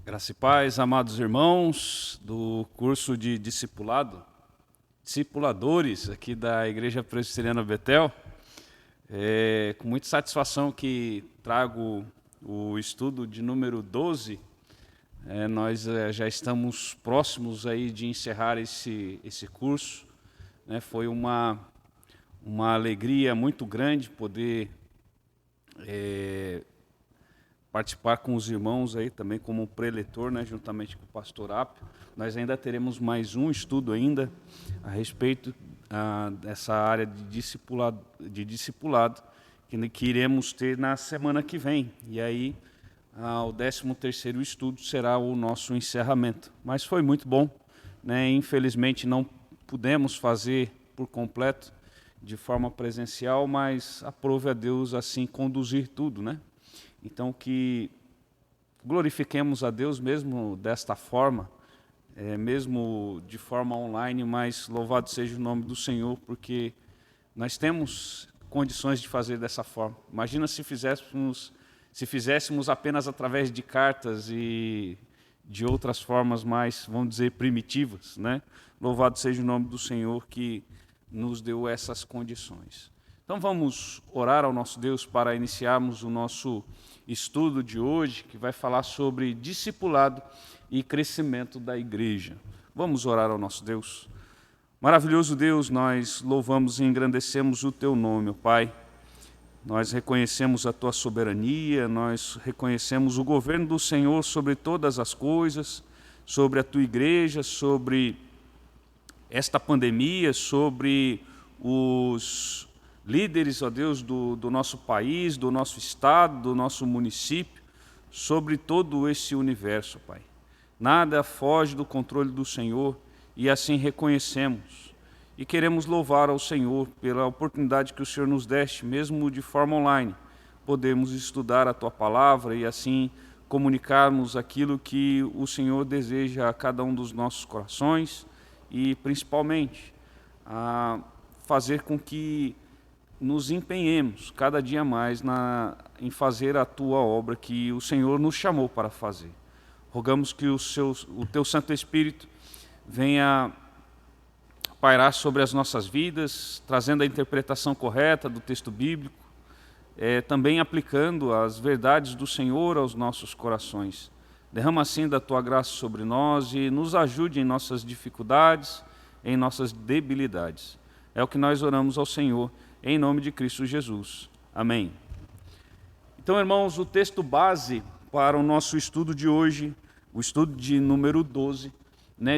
Graça e paz, amados irmãos do curso de discipuladores aqui da Igreja Presbiteriana Betel. Com muita satisfação que trago o estudo de número 12. Nós já estamos próximos aí de encerrar esse curso. Foi uma alegria muito grande poder participar com os irmãos aí também como preletor, juntamente com o pastor Apio. Nós ainda teremos mais um estudo ainda a respeito dessa área de discipulado que iremos ter na semana que vem. E aí o 13º estudo será o nosso encerramento. Mas foi muito bom, Infelizmente não pudemos fazer por completo de forma presencial, mas aprove a Deus assim conduzir tudo, Então, que glorifiquemos a Deus mesmo desta forma, mesmo de forma online, mas louvado seja o nome do Senhor, porque nós temos condições de fazer dessa forma. Imagina se fizéssemos apenas através de cartas e de outras formas mais, vamos dizer, primitivas, Louvado seja o nome do Senhor que nos deu essas condições. Então vamos orar ao nosso Deus para iniciarmos o nosso estudo de hoje, que vai falar sobre discipulado e crescimento da igreja. Vamos orar ao nosso Deus. Maravilhoso Deus, nós louvamos e engrandecemos o Teu nome, ó Pai. Nós reconhecemos a Tua soberania, nós reconhecemos o governo do Senhor sobre todas as coisas, sobre a Tua igreja, sobre esta pandemia, sobre os líderes, ó Deus, do nosso país, do nosso estado, do nosso município, sobre todo esse universo, Pai. Nada foge do controle do Senhor e assim reconhecemos. E queremos louvar ao Senhor pela oportunidade que o Senhor nos deste, mesmo de forma online, podemos estudar a Tua palavra e assim comunicarmos aquilo que o Senhor deseja a cada um dos nossos corações e principalmente a fazer com que nos empenhemos cada dia mais em fazer a Tua obra que o Senhor nos chamou para fazer. Rogamos que o Teu Santo Espírito venha pairar sobre as nossas vidas, trazendo a interpretação correta do texto bíblico, também aplicando as verdades do Senhor aos nossos corações. Derrama assim da Tua graça sobre nós e nos ajude em nossas dificuldades, em nossas debilidades. É o que nós oramos ao Senhor, em nome de Cristo Jesus. Amém. Então, irmãos, o texto base para o nosso estudo de hoje, o estudo de número 12,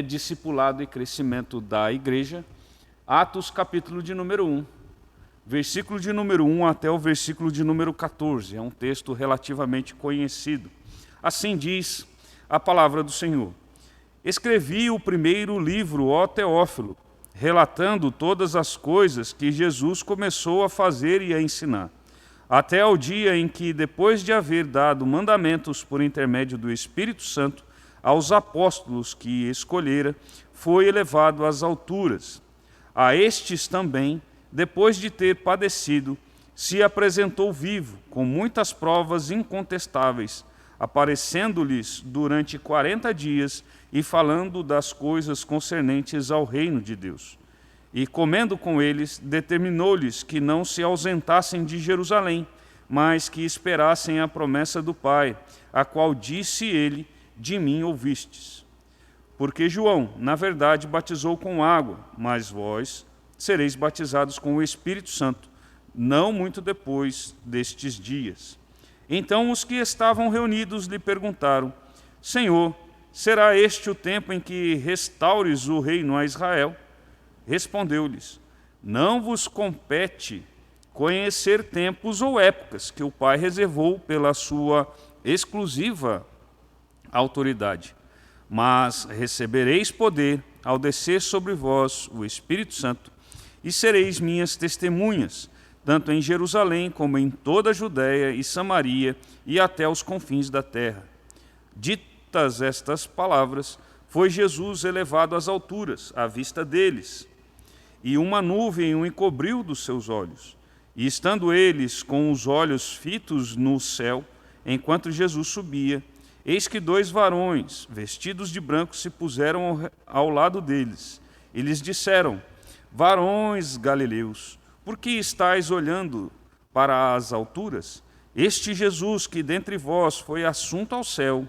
discipulado e crescimento da igreja, Atos capítulo de número 1, versículo de número 1 até o versículo de número 14. É um texto relativamente conhecido. Assim diz a palavra do Senhor. Escrevi o primeiro livro, ó Teófilo, relatando todas as coisas que Jesus começou a fazer e a ensinar, até ao dia em que, depois de haver dado mandamentos por intermédio do Espírito Santo aos apóstolos que escolhera, foi elevado às alturas. A estes também, depois de ter padecido, se apresentou vivo, com muitas provas incontestáveis, aparecendo-lhes durante 40 dias e falando das coisas concernentes ao reino de Deus. E comendo com eles, determinou-lhes que não se ausentassem de Jerusalém, mas que esperassem a promessa do Pai, a qual disse ele, de mim ouvistes. Porque João, na verdade, batizou com água, mas vós sereis batizados com o Espírito Santo, não muito depois destes dias. Então os que estavam reunidos lhe perguntaram, Senhor, será este o tempo em que restaures o reino a Israel? Respondeu-lhes, não vos compete conhecer tempos ou épocas que o Pai reservou pela sua exclusiva autoridade, mas recebereis poder ao descer sobre vós o Espírito Santo e sereis minhas testemunhas, tanto em Jerusalém como em toda a Judéia e Samaria e até os confins da terra. Ditas estas palavras, foi Jesus elevado às alturas, à vista deles, e uma nuvem o encobriu dos seus olhos. E estando eles com os olhos fitos no céu, enquanto Jesus subia, Eis que 2 varões, vestidos de branco, se puseram ao lado deles. E lhes disseram: varões galileus, por que estáis olhando para as alturas? Este Jesus, que dentre vós foi assunto ao céu,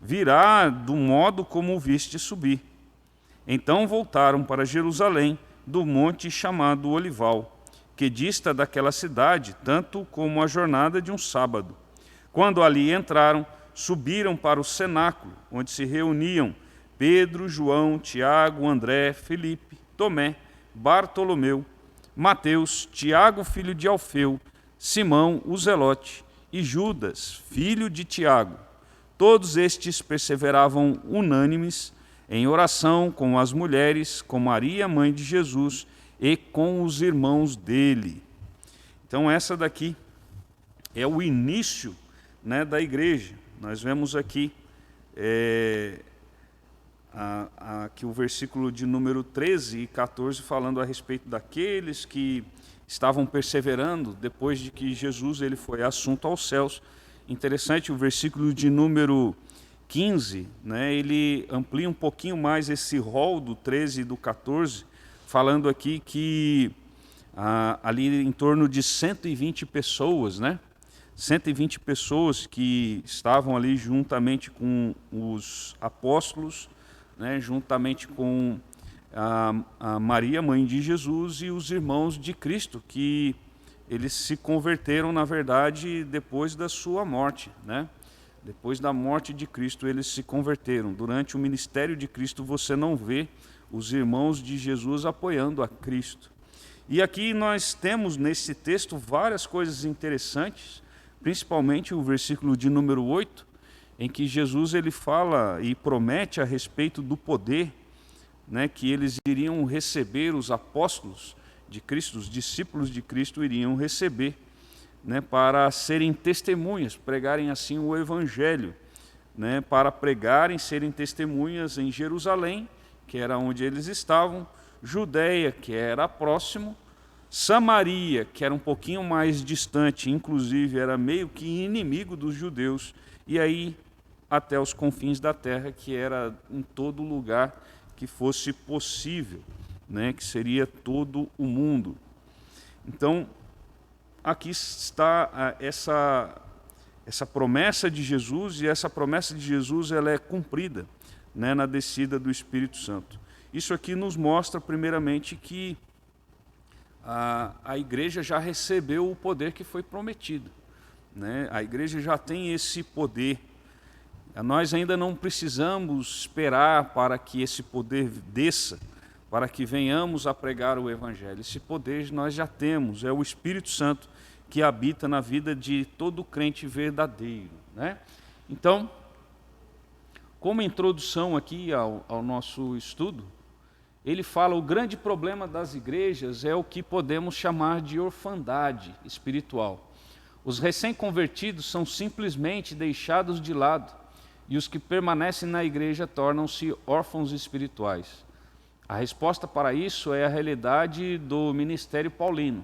virá do modo como o viste subir. Então voltaram para Jerusalém, do monte chamado Olival, que dista daquela cidade, tanto como a jornada de um sábado. Quando ali entraram, subiram para o cenáculo, onde se reuniam Pedro, João, Tiago, André, Filipe, Tomé, Bartolomeu, Mateus, Tiago, filho de Alfeu, Simão, o Zelote, e Judas, filho de Tiago. Todos estes perseveravam unânimes em oração com as mulheres, com Maria, mãe de Jesus, e com os irmãos dele. Então essa daqui é o início, né, da igreja. Nós vemos aqui aqui o versículo de número 13 e 14 falando a respeito daqueles que estavam perseverando depois de que Jesus ele foi assunto aos céus. Interessante, o versículo de número 15, né, ele amplia um pouquinho mais esse rol do 13 e do 14, falando aqui que ali em torno de 120 pessoas, né, 120 pessoas que estavam ali juntamente com os apóstolos, né, juntamente com a Maria, mãe de Jesus, e os irmãos de Cristo, que eles se converteram, na verdade, depois da sua morte, né? Depois da morte de Cristo, eles se converteram. Durante o ministério de Cristo, você não vê os irmãos de Jesus apoiando a Cristo. E aqui nós temos, nesse texto, várias coisas interessantes, principalmente o versículo de número 8, em que Jesus ele fala e promete a respeito do poder, né, que eles iriam receber, os apóstolos de Cristo, os discípulos de Cristo iriam receber, né, para serem testemunhas, pregarem assim o Evangelho, né, para pregarem, serem testemunhas em Jerusalém, que era onde eles estavam, Judeia, que era próximo, Samaria, que era um pouquinho mais distante, inclusive era meio que inimigo dos judeus, e aí até os confins da terra, que era em todo lugar que fosse possível, né, que seria todo o mundo. Então, aqui está essa promessa de Jesus, e essa promessa de Jesus ela é cumprida, né, na descida do Espírito Santo. Isso aqui nos mostra, primeiramente, que a igreja já recebeu o poder que foi prometido, né? A igreja já tem esse poder. Nós ainda não precisamos esperar para que esse poder desça, para que venhamos a pregar o Evangelho. Esse poder nós já temos, é o Espírito Santo que habita na vida de todo crente verdadeiro, né? Então, como introdução aqui ao nosso estudo, ele fala: o grande problema das igrejas é o que podemos chamar de orfandade espiritual. Os recém-convertidos são simplesmente deixados de lado, e os que permanecem na igreja tornam-se órfãos espirituais. A resposta para isso é a realidade do ministério paulino.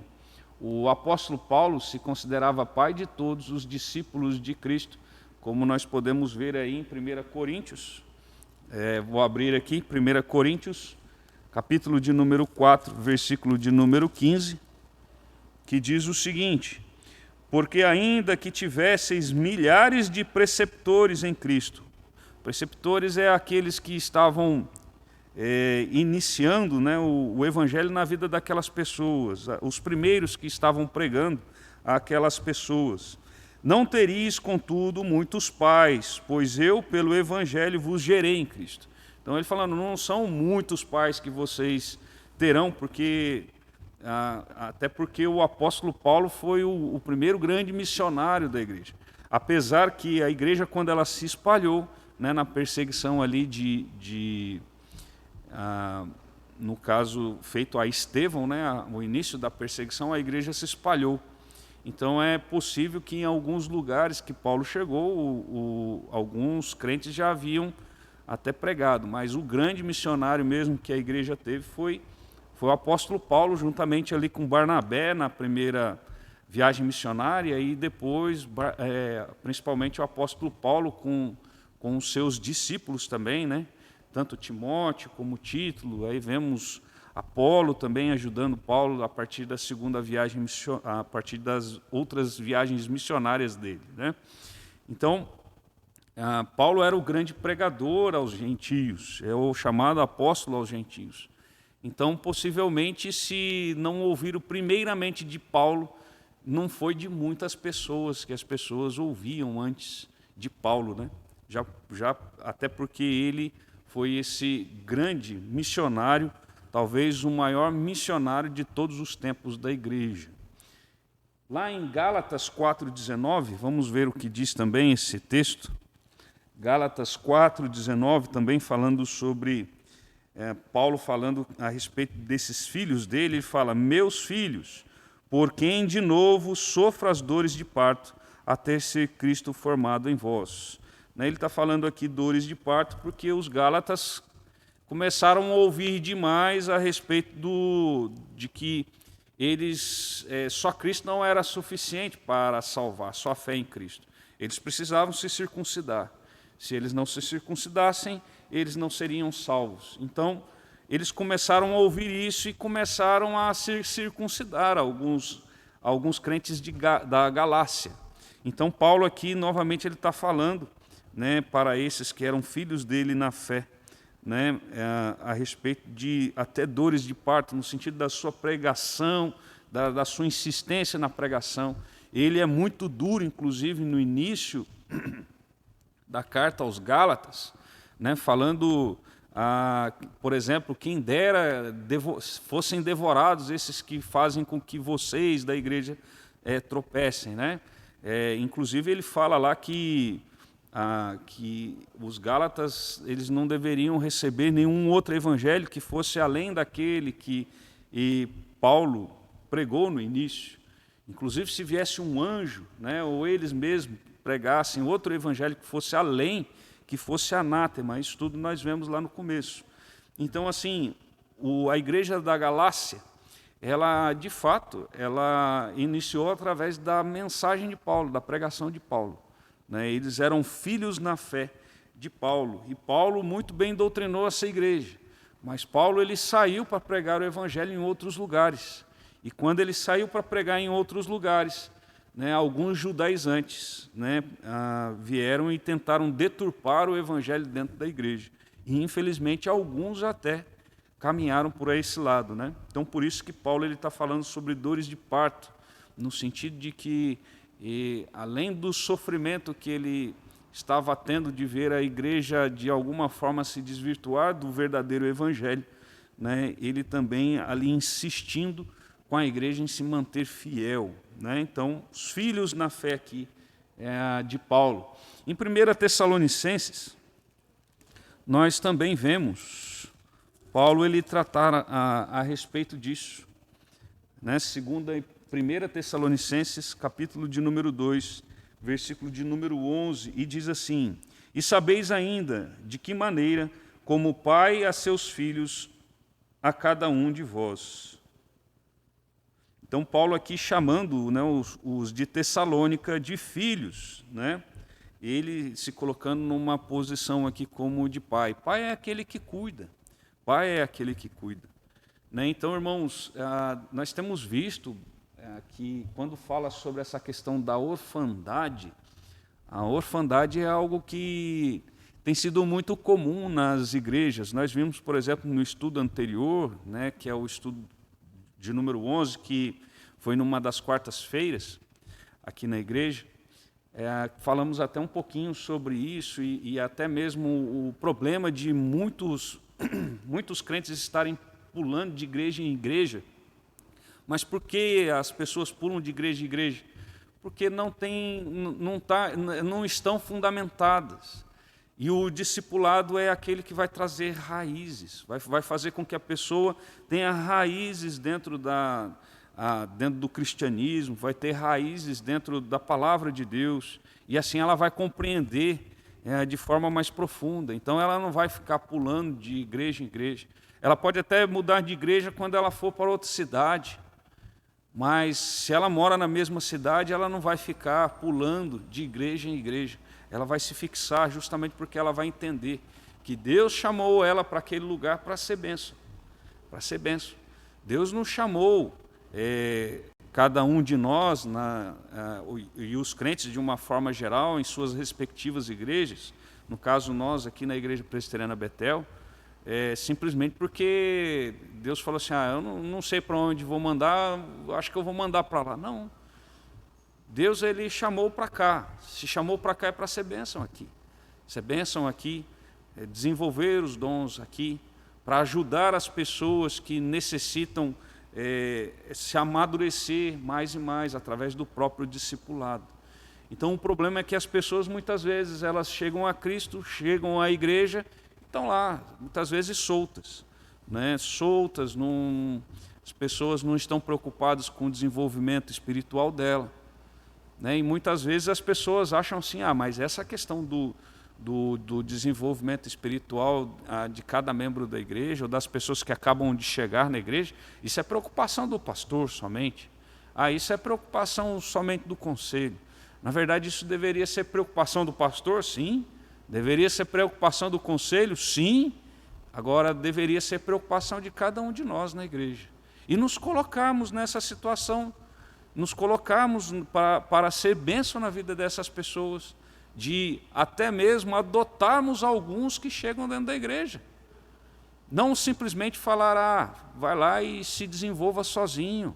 O apóstolo Paulo se considerava pai de todos os discípulos de Cristo, como nós podemos ver aí em 1 Coríntios. Vou abrir aqui, 1 Coríntios, capítulo de número 4, versículo de número 15, que diz o seguinte: porque ainda que tivesseis milhares de preceptores em Cristo, preceptores é aqueles que estavam iniciando, né, o evangelho na vida daquelas pessoas, os primeiros que estavam pregando àquelas pessoas. Não teríeis, contudo, muitos pais, pois eu, pelo evangelho, vos gerei em Cristo. Então ele falando, não são muitos pais que vocês terão, porque até porque o apóstolo Paulo foi o primeiro grande missionário da igreja. Apesar que a igreja, quando ela se espalhou, né, na perseguição ali no caso feito a Estevão, né, o início da perseguição, a igreja se espalhou. Então é possível que em alguns lugares que Paulo chegou, alguns crentes já haviam até pregado, mas o grande missionário mesmo que a igreja teve foi o apóstolo Paulo, juntamente ali com Barnabé na primeira viagem missionária, e depois, principalmente o apóstolo Paulo com com os seus discípulos também, né? Tanto Timóteo como Título. Aí vemos Apolo também ajudando Paulo a partir da segunda viagem, a partir das outras viagens missionárias dele, né? Então, Paulo era o grande pregador aos gentios, é o chamado apóstolo aos gentios. Então, possivelmente, se não ouviram primeiramente de Paulo, não foi de muitas pessoas, que as pessoas ouviam antes de Paulo, né? Já até porque ele foi esse grande missionário, talvez o maior missionário de todos os tempos da igreja. Lá em Gálatas 4,19, vamos ver o que diz também esse texto. Gálatas 4,19, também falando sobre Paulo falando a respeito desses filhos dele, ele fala: meus filhos, por quem de novo sofro as dores de parto, até ser Cristo formado em vós. Ele está falando aqui dores de parto porque os Gálatas começaram a ouvir demais a respeito de que eles só Cristo não era suficiente para salvar, só a fé em Cristo. Eles precisavam se circuncidar. Se eles não se circuncidassem, eles não seriam salvos. Então, eles começaram a ouvir isso e começaram a se circuncidar alguns crentes da Galácia. Então, Paulo aqui, novamente, ele está falando, né, para esses que eram filhos dele na fé, né, a respeito de até dores de parto, no sentido da sua pregação, da sua insistência na pregação. Ele é muito duro, inclusive, no início da carta aos Gálatas, né, falando, por exemplo, quem dera fossem devorados esses que fazem com que vocês da igreja tropecem, né? Inclusive ele fala lá que os Gálatas eles não deveriam receber nenhum outro evangelho que fosse além daquele que Paulo pregou no início. Inclusive se viesse um anjo, né, ou eles mesmos pregassem outro evangelho que fosse além, que fosse anátema. Isso tudo nós vemos lá no começo. Então, assim, a igreja da Galácia, ela, de fato, ela iniciou através da mensagem de Paulo, da pregação de Paulo, né? Eles eram filhos na fé de Paulo, e Paulo muito bem doutrinou essa igreja. Mas Paulo ele saiu para pregar o evangelho em outros lugares. E quando ele saiu para pregar em outros lugares, né, alguns judaizantes, né, vieram e tentaram deturpar o evangelho dentro da igreja. E, infelizmente, alguns até caminharam por esse lado, né? Então, por isso que Paulo está falando sobre dores de parto, no sentido de que, além do sofrimento que ele estava tendo de ver a igreja, de alguma forma, se desvirtuar do verdadeiro evangelho, né, ele também ali insistindo com a igreja em se manter fiel, né? Então, os filhos na fé aqui de Paulo. Em 1 Tessalonicenses, nós também vemos Paulo ele tratar a respeito disso, né? 1 Tessalonicenses, capítulo de número 2, versículo de número 11, e diz assim: e sabeis ainda de que maneira, como o pai a seus filhos, a cada um de vós. Então, Paulo aqui chamando, né, os de Tessalônica de filhos, né? Ele se colocando numa posição aqui como de pai. Pai é aquele que cuida. Pai é aquele que cuida, né? Então, irmãos, nós temos visto que quando fala sobre essa questão da orfandade, a orfandade é algo que tem sido muito comum nas igrejas. Nós vimos, por exemplo, no estudo anterior, né, que é o estudo de número 11, que foi numa das quartas-feiras aqui na igreja, falamos até um pouquinho sobre isso e até mesmo o problema de muitos crentes estarem pulando de igreja em igreja. Mas por que as pessoas pulam de igreja em igreja? Porque não estão fundamentadas. E o discipulado é aquele que vai trazer raízes, vai fazer com que a pessoa tenha raízes dentro do cristianismo, vai ter raízes dentro da palavra de Deus, e assim ela vai compreender de forma mais profunda. Então ela não vai ficar pulando de igreja em igreja. Ela pode até mudar de igreja quando ela for para outra cidade, mas se ela mora na mesma cidade, ela não vai ficar pulando de igreja em igreja. ela vai se fixar justamente porque ela vai entender que Deus chamou ela para aquele lugar para ser bênção. Para ser bênção. Deus não chamou cada um de nós, e os crentes de uma forma geral, em suas respectivas igrejas, no caso nós aqui na Igreja Presbiteriana Betel, simplesmente porque Deus falou assim, eu não sei para onde vou mandar, acho que eu vou mandar para lá. Não. Deus, ele chamou para cá. Se chamou para cá é para ser bênção aqui. Ser bênção aqui, desenvolver os dons aqui, para ajudar as pessoas que necessitam se amadurecer mais e mais através do próprio discipulado. Então o problema é que as pessoas muitas vezes elas chegam a Cristo, chegam à igreja, estão lá, muitas vezes soltas, né? Soltas, as pessoas não estão preocupadas com o desenvolvimento espiritual dela, né? E muitas vezes as pessoas acham assim, mas essa questão do desenvolvimento espiritual de cada membro da igreja, ou das pessoas que acabam de chegar na igreja, isso é preocupação do pastor somente. Isso é preocupação somente do conselho. Na verdade, isso deveria ser preocupação do pastor, sim. Deveria ser preocupação do conselho, sim. Agora, deveria ser preocupação de cada um de nós na igreja. E nos colocarmos nessa situação, nos colocarmos para ser bênção na vida dessas pessoas, de até mesmo adotarmos alguns que chegam dentro da igreja. Não simplesmente falar, vai lá e se desenvolva sozinho.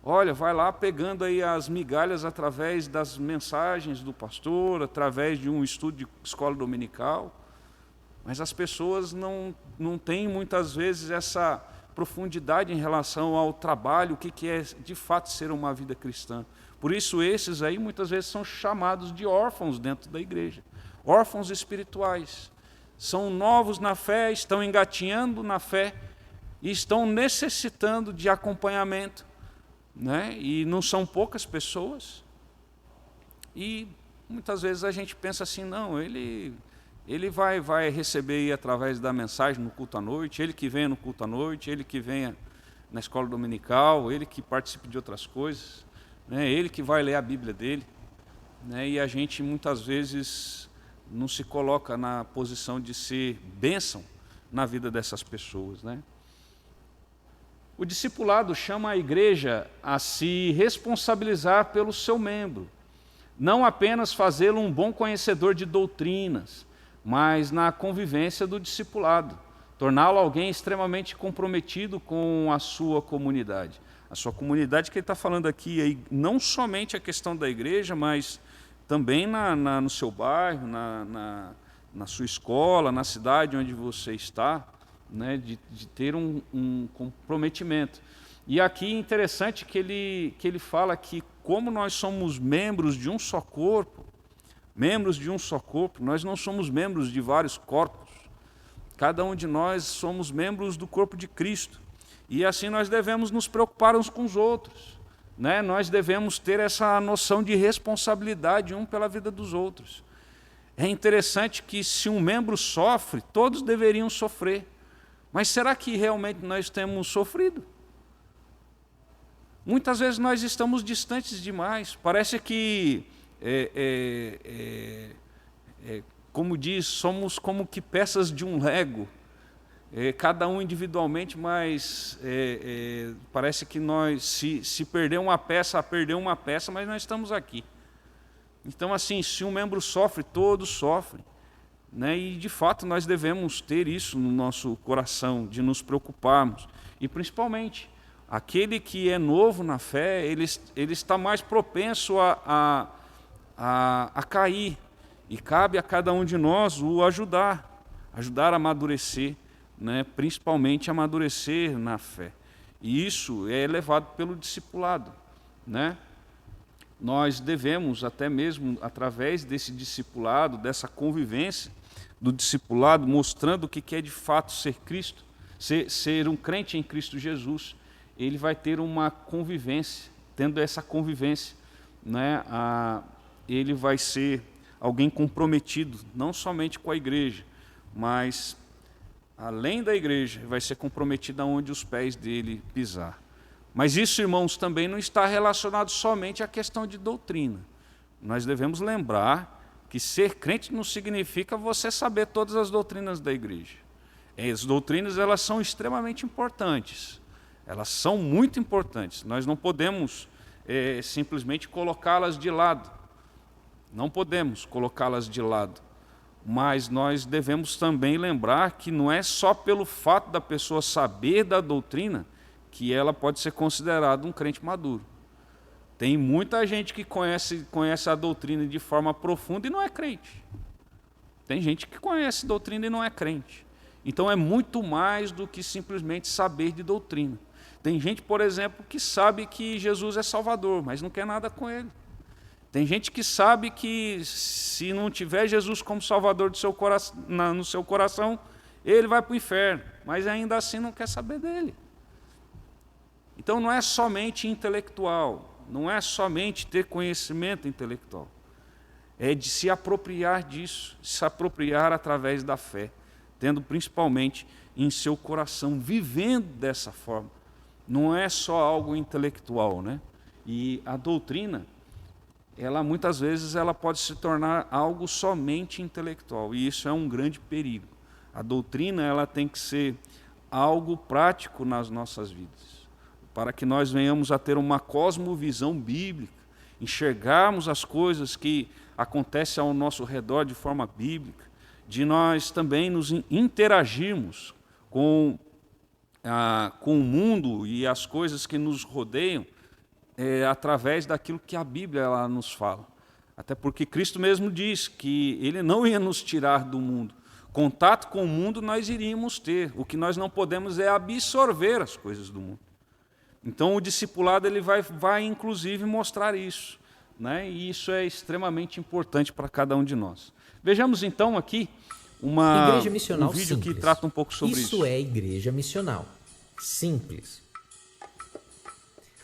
Olha, vai lá pegando aí as migalhas através das mensagens do pastor, através de um estudo de escola dominical. Mas as pessoas não têm muitas vezes essa profundidade em relação ao trabalho, o que é de fato ser uma vida cristã. Por isso esses aí muitas vezes são chamados de órfãos dentro da igreja. Órfãos espirituais. São novos na fé, estão engatinhando na fé e estão necessitando de acompanhamento, né? E não são poucas pessoas. E muitas vezes a gente pensa assim, não, ele vai receber aí através da mensagem no culto à noite, ele que venha no culto à noite, ele que venha na escola dominical, ele que participe de outras coisas, né? Ele que vai ler a Bíblia dele, né? E a gente muitas vezes não se coloca na posição de ser bênção na vida dessas pessoas, né? O discipulado chama a igreja a se responsabilizar pelo seu membro, não apenas fazê-lo um bom conhecedor de doutrinas, mas na convivência do discipulado, torná-lo alguém extremamente comprometido com a sua comunidade. A sua comunidade que ele está falando aqui, não somente a questão da igreja, mas também no seu bairro, na sua escola, na cidade onde você está, né, de ter um comprometimento. E aqui é interessante que ele fala que como nós somos membros de um só corpo, nós não somos membros de vários corpos. Cada um de nós somos membros do corpo de Cristo. E assim nós devemos nos preocupar uns com os outros, né? Nós devemos ter essa noção de responsabilidade um pela vida dos outros. É interessante que se um membro sofre, todos deveriam sofrer. Mas será que realmente nós temos sofrido? Muitas vezes nós estamos distantes demais. Parece que, como diz, somos como que peças de um Lego. Cada um individualmente, mas parece que nós, se perder uma peça, mas nós estamos aqui. Então, assim, se um membro sofre, todos sofrem. Né? E, de fato, nós devemos ter isso no nosso coração, de nos preocuparmos. E, principalmente, aquele que é novo na fé, ele está mais propenso a cair. E cabe a cada um de nós o ajudar a amadurecer, né? Principalmente amadurecer na fé. E isso é levado pelo discipulado, né? Nós devemos, até mesmo através desse discipulado, dessa convivência do discipulado, mostrando o que é de fato ser Cristo, ser um crente em Cristo Jesus, ele vai ter uma convivência. Tendo essa convivência, né, ele vai ser alguém comprometido, não somente com a igreja, mas além da igreja, vai ser comprometido aonde os pés dele pisar. Mas isso, irmãos, também não está relacionado somente à questão de doutrina. Nós devemos lembrar que ser crente não significa você saber todas as doutrinas da igreja. As doutrinas, elas são extremamente importantes. Elas são muito importantes. Nós não podemos simplesmente colocá-las de lado. Não podemos colocá-las de lado. Mas nós devemos também lembrar que não é só pelo fato da pessoa saber da doutrina que ela pode ser considerada um crente maduro. Tem muita gente que conhece a doutrina de forma profunda e não é crente. Tem gente que conhece a doutrina e não é crente. Então é muito mais do que simplesmente saber de doutrina. Tem gente, por exemplo, que sabe que Jesus é Salvador, mas não quer nada com ele. Tem gente que sabe que se não tiver Jesus como Salvador no seu coração, ele vai para o inferno, mas ainda assim não quer saber dele. Então não é somente intelectual, não é somente ter conhecimento intelectual. É de se apropriar disso, se apropriar através da fé, tendo principalmente em seu coração, vivendo dessa forma. Não é só algo intelectual, né? E a doutrina, ela muitas vezes ela pode se tornar algo somente intelectual, e isso é um grande perigo. A doutrina, ela tem que ser algo prático nas nossas vidas, para que nós venhamos a ter uma cosmovisão bíblica, enxergarmos as coisas que acontecem ao nosso redor de forma bíblica, de nós também nos interagirmos com o mundo e as coisas que nos rodeiam, através daquilo que a Bíblia ela nos fala. Até porque Cristo mesmo diz que Ele não ia nos tirar do mundo. Contato com o mundo nós iríamos ter. O que nós não podemos é absorver as coisas do mundo. Então o discipulado ele vai inclusive mostrar isso, né? E isso é extremamente importante para cada um de nós. Vejamos então aqui Igreja missional um vídeo simples. que trata um pouco sobre isso. Isso é igreja missional. Simples.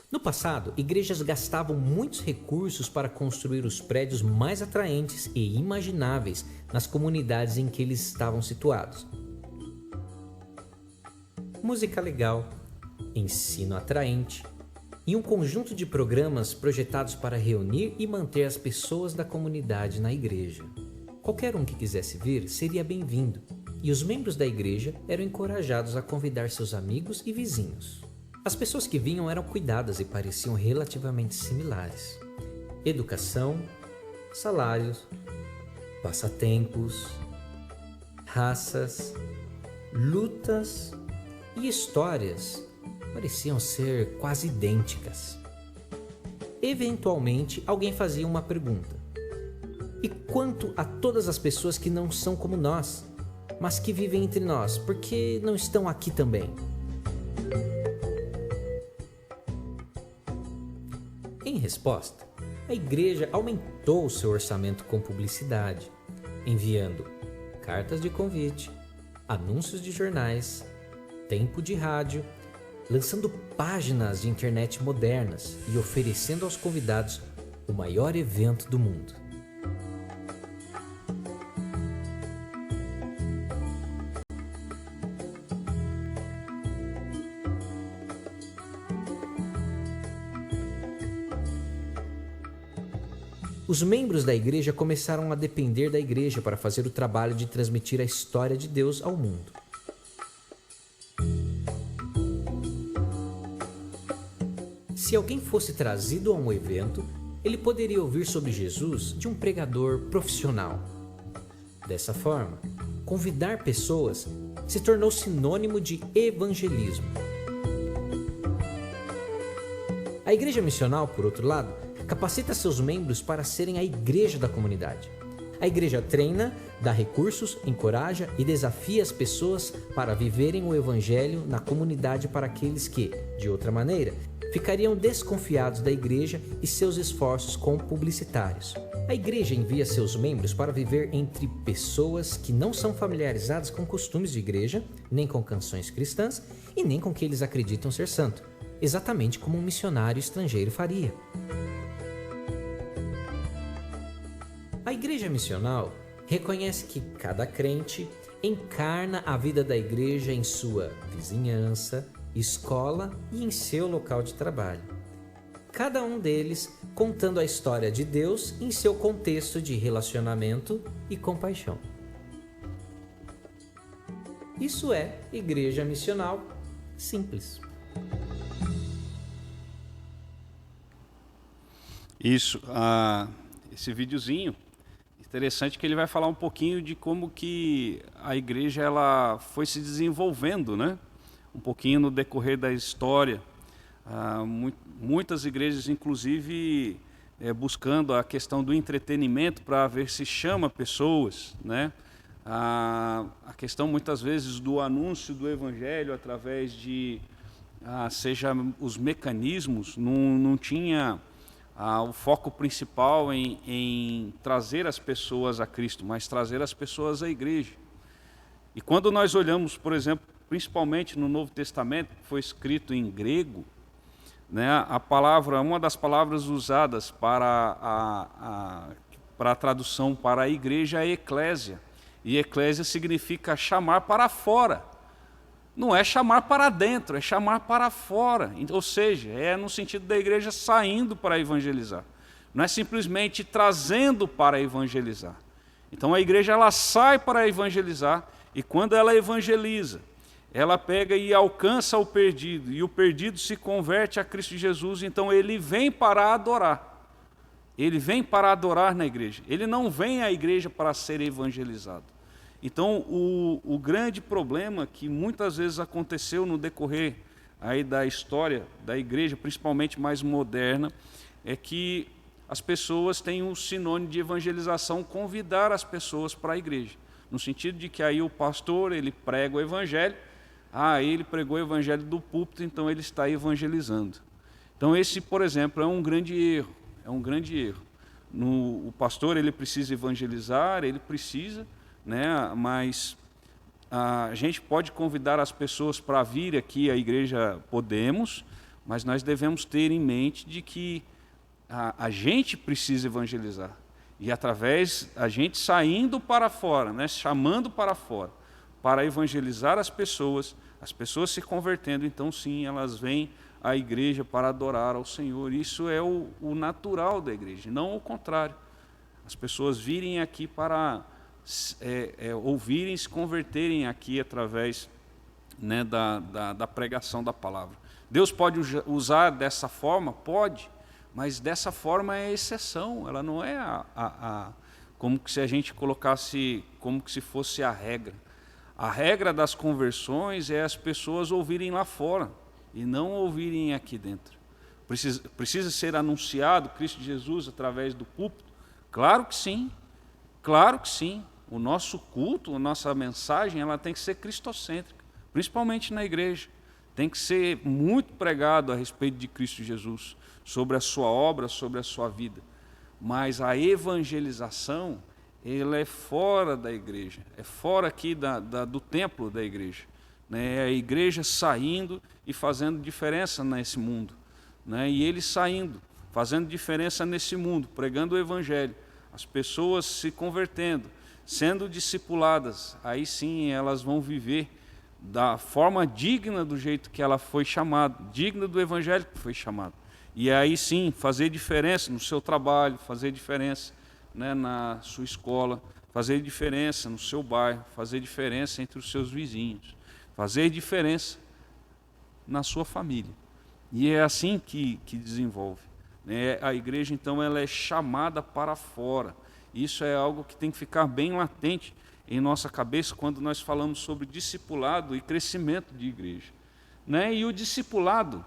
No passado, igrejas gastavam muitos recursos para construir os prédios mais atraentes e imagináveis nas comunidades em que eles estavam situados. Música legal, ensino atraente e um conjunto de programas projetados para reunir e manter as pessoas da comunidade na igreja. Qualquer um que quisesse vir seria bem-vindo, e os membros da igreja eram encorajados a convidar seus amigos e vizinhos. As pessoas que vinham eram cuidadas e pareciam relativamente similares. Educação, salários, passatempos, raças, lutas e histórias pareciam ser quase idênticas. Eventualmente, alguém fazia uma pergunta. E quanto a todas as pessoas que não são como nós, mas que vivem entre nós, por que não estão aqui também? Em resposta, a igreja aumentou o seu orçamento com publicidade, enviando cartas de convite, anúncios de jornais, tempo de rádio, lançando páginas de internet modernas e oferecendo aos convidados o maior evento do mundo. Os membros da igreja começaram a depender da igreja para fazer o trabalho de transmitir a história de Deus ao mundo. Se alguém fosse trazido a um evento, ele poderia ouvir sobre Jesus de um pregador profissional. Dessa forma, convidar pessoas se tornou sinônimo de evangelismo. A igreja missional, por outro lado, capacita seus membros para serem a igreja da comunidade. A igreja treina, dá recursos, encoraja e desafia as pessoas para viverem o evangelho na comunidade para aqueles que, de outra maneira, ficariam desconfiados da igreja e seus esforços como publicitários. A igreja envia seus membros para viver entre pessoas que não são familiarizadas com costumes de igreja, nem com canções cristãs e nem com que eles acreditam ser santo, exatamente como um missionário estrangeiro faria. A igreja missional reconhece que cada crente encarna a vida da igreja em sua vizinhança, escola e em seu local de trabalho. cada um deles contando a história de Deus em seu contexto de relacionamento e compaixão. Isso é Igreja Missional Simples. Isso, esse videozinho, interessante que ele vai falar um pouquinho de como que a igreja ela foi se desenvolvendo, né? Um pouquinho no decorrer da história. Muitas igrejas, inclusive, buscando a questão do entretenimento para ver se chama pessoas, né? A questão, muitas vezes, do anúncio do evangelho através de, seja os mecanismos, não tinha o foco principal em trazer as pessoas a Cristo, mas trazer as pessoas à igreja. E quando nós olhamos, por exemplo, principalmente no Novo Testamento, que foi escrito em grego, né, uma das palavras usadas para a tradução para a igreja é eclésia. E eclésia significa chamar para fora. Não é chamar para dentro, é chamar para fora. Ou seja, é no sentido da igreja saindo para evangelizar. Não é simplesmente trazendo para evangelizar. Então a igreja ela sai para evangelizar e quando ela evangeliza, ela pega e alcança o perdido. E o perdido se converte a Cristo Jesus, então ele vem para adorar. Ele vem para adorar na igreja. Ele não vem à igreja para ser evangelizado. Então, o grande problema que muitas vezes aconteceu no decorrer aí da história da igreja, principalmente mais moderna, é que as pessoas têm um sinônimo de evangelização, convidar as pessoas para a igreja. No sentido de que aí o pastor, ele prega o evangelho, ele pregou o evangelho do púlpito, então ele está evangelizando. Então esse, por exemplo, é um grande erro. O pastor, ele precisa evangelizar, ele precisa, né? Mas a gente pode convidar as pessoas para vir aqui à igreja, podemos, mas nós devemos ter em mente de que a gente precisa evangelizar. E através, a gente saindo para fora, né? Chamando para fora, para evangelizar as pessoas se convertendo, então sim, elas vêm à igreja para adorar ao Senhor. Isso é o natural da igreja, não o contrário. As pessoas virem aqui para ouvirem, se converterem aqui através, né, da pregação da palavra. Deus pode usar dessa forma? Pode, mas dessa forma é exceção, ela não é como que se a gente colocasse como que se fosse a regra. A regra das conversões é as pessoas ouvirem lá fora e não ouvirem aqui dentro. Precisa ser anunciado Cristo Jesus através do púlpito? Claro que sim, claro que sim. O nosso culto, a nossa mensagem, ela tem que ser cristocêntrica, principalmente na igreja. Tem que ser muito pregado a respeito de Cristo Jesus, sobre a sua obra, sobre a sua vida. Mas a evangelização, ela é fora da igreja, é fora aqui do templo da igreja. Né? É a igreja saindo e fazendo diferença nesse mundo. Né? E ele saindo, fazendo diferença nesse mundo, pregando o evangelho, as pessoas se convertendo, sendo discipuladas, aí sim elas vão viver da forma digna do jeito que ela foi chamada, digna do evangelho que foi chamado. E aí sim, fazer diferença no seu trabalho, fazer diferença, né, na sua escola, fazer diferença no seu bairro, fazer diferença entre os seus vizinhos, fazer diferença na sua família. E é assim que desenvolve. Né? A igreja, então, ela é chamada para fora. Isso é algo que tem que ficar bem latente em nossa cabeça quando nós falamos sobre discipulado e crescimento de igreja. Né? E o discipulado,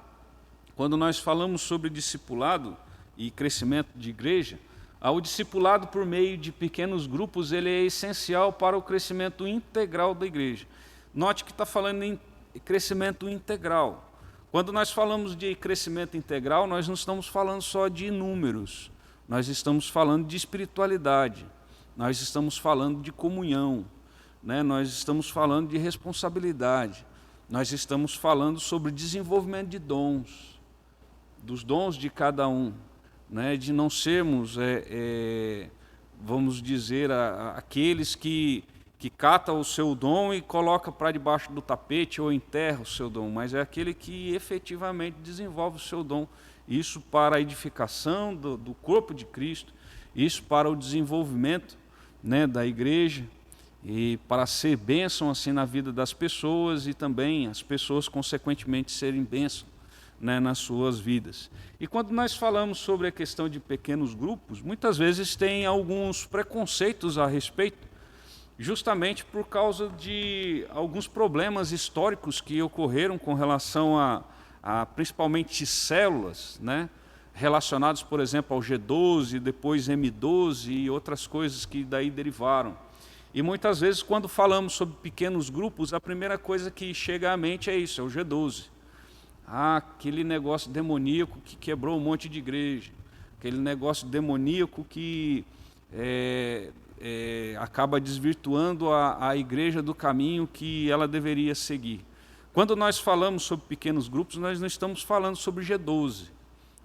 quando nós falamos sobre discipulado e crescimento de igreja, o discipulado por meio de pequenos grupos, ele é essencial para o crescimento integral da igreja. Note que está falando em crescimento integral. Quando nós falamos de crescimento integral, nós não estamos falando só de números, nós estamos falando de espiritualidade, nós estamos falando de comunhão, né? Nós estamos falando de responsabilidade, nós estamos falando sobre desenvolvimento de dons, dos dons de cada um, né? De não sermos, vamos dizer, aqueles que cata o seu dom e coloca para debaixo do tapete ou enterra o seu dom, mas é aquele que efetivamente desenvolve o seu dom isso para a edificação do corpo de Cristo, isso para o desenvolvimento, né, da igreja, e para ser bênção assim na vida das pessoas e também as pessoas consequentemente serem bênção, né, nas suas vidas. E quando nós falamos sobre a questão de pequenos grupos, muitas vezes tem alguns preconceitos a respeito, justamente por causa de alguns problemas históricos que ocorreram com relação a principalmente células, né, relacionados, por exemplo, ao G12, depois M12 e outras coisas que daí derivaram. E muitas vezes, quando falamos sobre pequenos grupos, a primeira coisa que chega à mente é isso, é o G12. Aquele negócio demoníaco que quebrou um monte de igreja, aquele negócio demoníaco que acaba desvirtuando a igreja do caminho que ela deveria seguir. Quando nós falamos sobre pequenos grupos, nós não estamos falando sobre G12,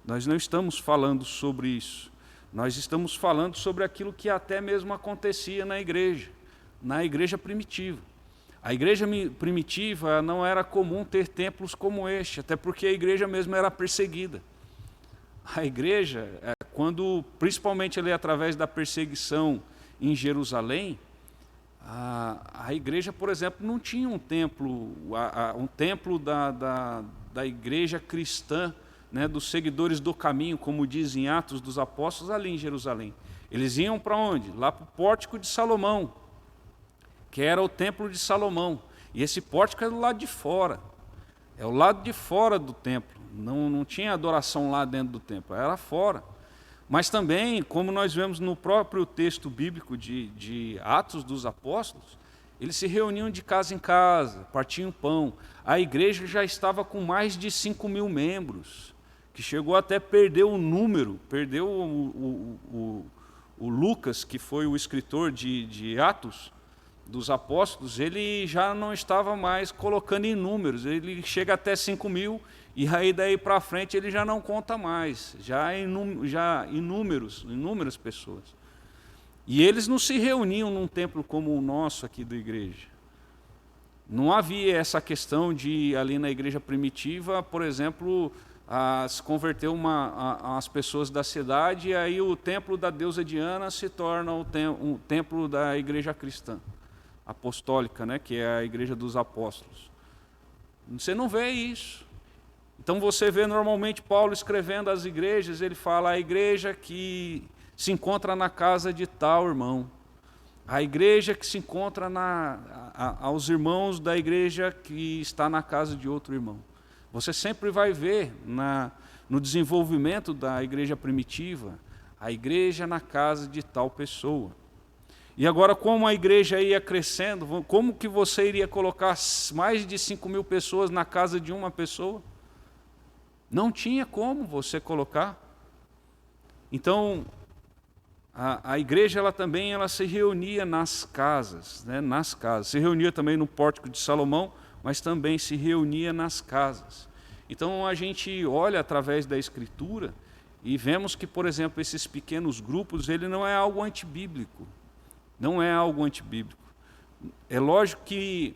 nós não estamos falando sobre isso, nós estamos falando sobre aquilo que até mesmo acontecia na igreja primitiva. A igreja primitiva não era comum ter templos como este, até porque a igreja mesmo era perseguida. A igreja, quando, principalmente ali através da perseguição em Jerusalém, a igreja, por exemplo, não tinha um templo, um templo da igreja cristã, né, dos seguidores do caminho, como dizem Atos dos Apóstolos, ali em Jerusalém. Eles iam para onde? Lá para o Pórtico de Salomão, que era o templo de Salomão. E esse pórtico é do lado de fora. É o lado de fora do templo. Não tinha adoração lá dentro do templo, era fora. Mas também, como nós vemos no próprio texto bíblico de Atos dos Apóstolos, eles se reuniam de casa em casa, partiam pão. A igreja já estava com mais de 5.000 membros, que chegou até a perder o número, perdeu o Lucas, que foi o escritor de Atos dos Apóstolos, ele já não estava mais colocando em números, ele chega até 5.000, e aí daí para frente ele já não conta mais, já inúmeras pessoas. E eles não se reuniam num templo como o nosso aqui da igreja. Não havia essa questão de, ali na igreja primitiva, por exemplo, se converter as pessoas da cidade, e aí o templo da deusa Diana se torna um templo da igreja cristã apostólica, né, que é a igreja dos apóstolos. Você não vê isso. Então você vê normalmente Paulo escrevendo às igrejas, ele fala: a igreja que se encontra na casa de tal irmão, a igreja que se encontra aos irmãos da igreja que está na casa de outro irmão. Você sempre vai ver no desenvolvimento da igreja primitiva, a igreja na casa de tal pessoa. E agora, como a igreja ia crescendo, como que você iria colocar mais de 5.000 pessoas na casa de uma pessoa? Não tinha como você colocar. Então, a igreja ela também se reunia nas casas, né, se reunia também no Pórtico de Salomão, mas também se reunia nas casas. Então a gente olha através da Escritura e vemos que, por exemplo, esses pequenos grupos, ele não é algo antibíblico. Não é algo antibíblico. É lógico que